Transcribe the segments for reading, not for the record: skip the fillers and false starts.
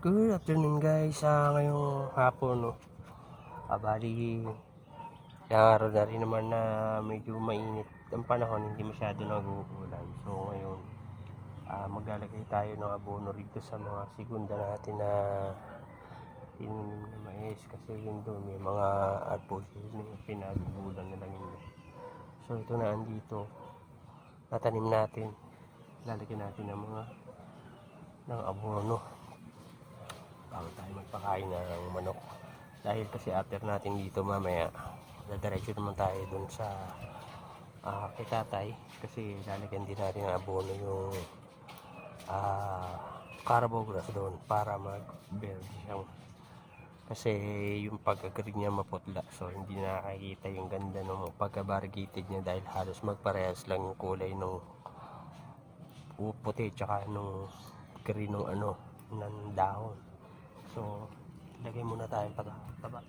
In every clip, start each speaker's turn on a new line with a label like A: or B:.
A: Good afternoon guys, ngayong hapon no. Bali, yung araw na rin naman na medyo mainit ang panahon, hindi masyado nag-uulan. So ngayon, maglalagay tayo ng abono rito sa mga segunda natin na tinanim na mais kasi yun doon may mga arbos yun yung pinagugulan na lang yun. So ito na andito, natanim natin, lalagyan natin ng mga ng abono bago tayo magpakain ng manok. Dahil kasi after natin dito mamaya dadiretso naman tayo dun sa kay tatay kasi lalagyan din natin ng abono yung carbo grass doon para mag-build siyang kasi yung pagkagaling niya maputla, so hindi nakakita yung ganda ng pagka-variegated niya dahil halos magparehas lang yung kulay ng puti tsaka nung green ng ng dahon. So lagay muna tayo taba.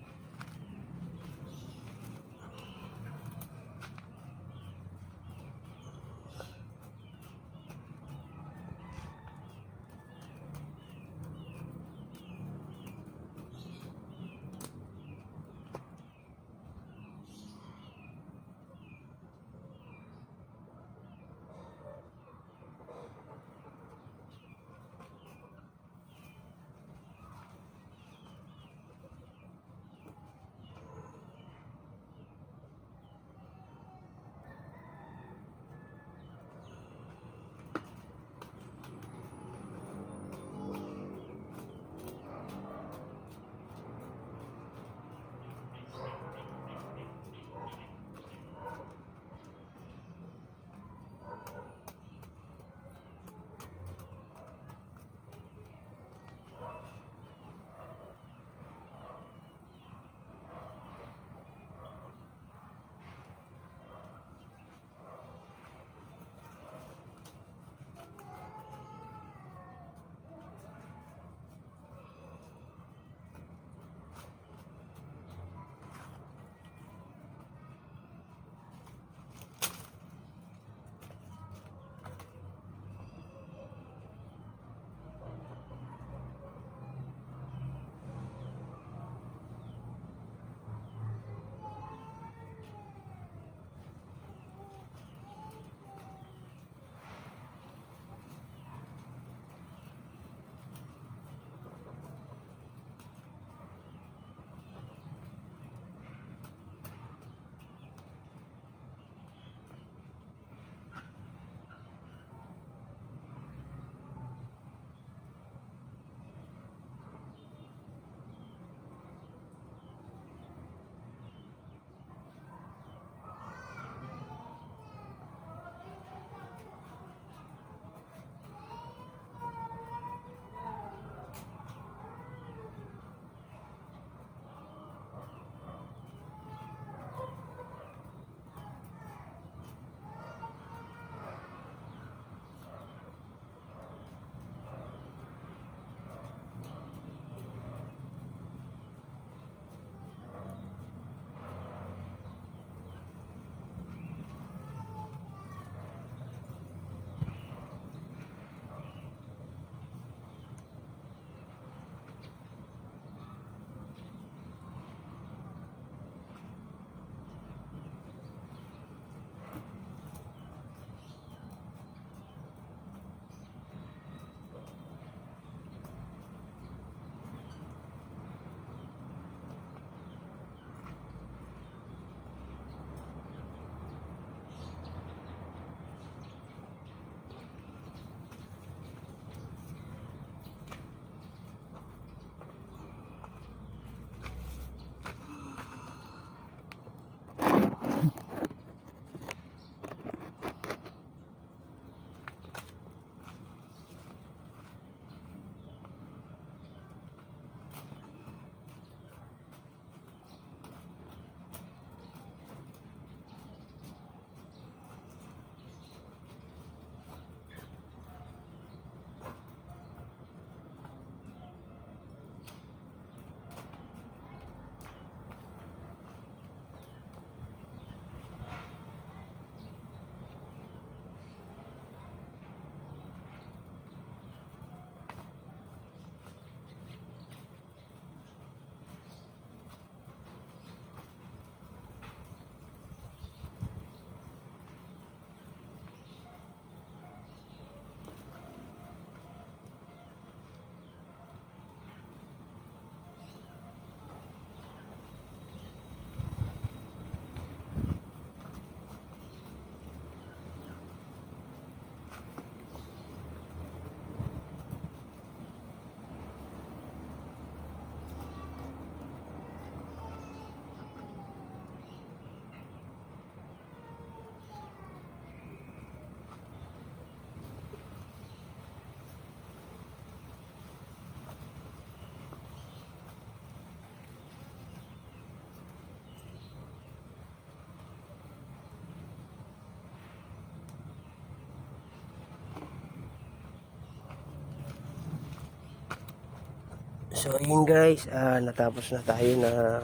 A: So yun guys, natapos na tayo na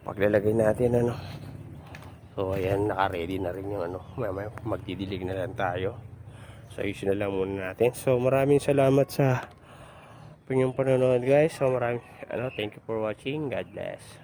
A: paglalagay natin ano. So ayan, naka-ready na rin yung ano, mamaya magdidilig na lang tayo. So ayusin na lang muna natin. So maraming salamat sa inyong panonood guys. So maraming thank you for watching. God bless.